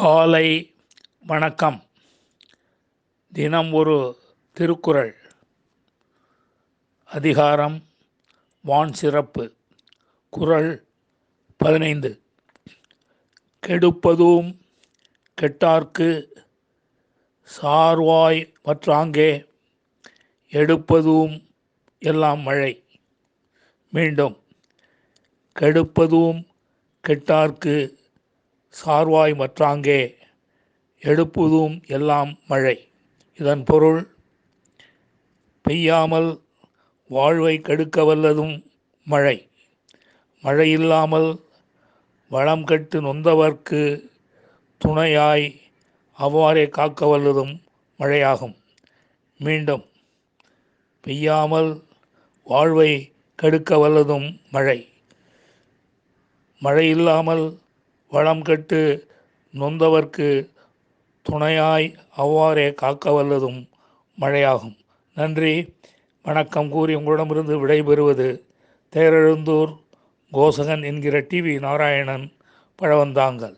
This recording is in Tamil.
காலை வணக்கம். தினம் ஒரு திருக்குறள். அதிகாரம் வான் சிறப்பு. குறள் 15. கெடுப்பதூஉம் கெட்டார்க்கு சார்வாய் மற்றாங்கே எடுப்பதூஉம் எல்லாம் மழை. மீண்டும். கெடுப்பதூஉம் கெட்டார்க்கு சார்வாய் மற்றாங்கே எடுப்பதூஉம் எல்லாம் மழை. இதன் பொருள், பெய்யாமல் வாழ்வை கெடுக்க வல்லதும் மழை, மழையில்லாமல் வளம் கெட்டு நொந்தவர்க்கு துணையாய் அவ்வாறே காக்க வல்லதும் மழையாகும். மீண்டும். பெய்யாமல் வாழ்வை கெடுக்க வல்லதும் மழை, மழையில்லாமல் வளம் கெட்டு நொந்தவர்க்கு துணையாய் அவ்வாறே காக்க வல்லதும் மழையாகும். நன்றி, வணக்கம் கூறி உங்களிடமிருந்து விடைபெறுவது தேரெழுந்தூர் கோசகன் என்கிற டிவி நாராயணன் பழவந்தாங்கல்.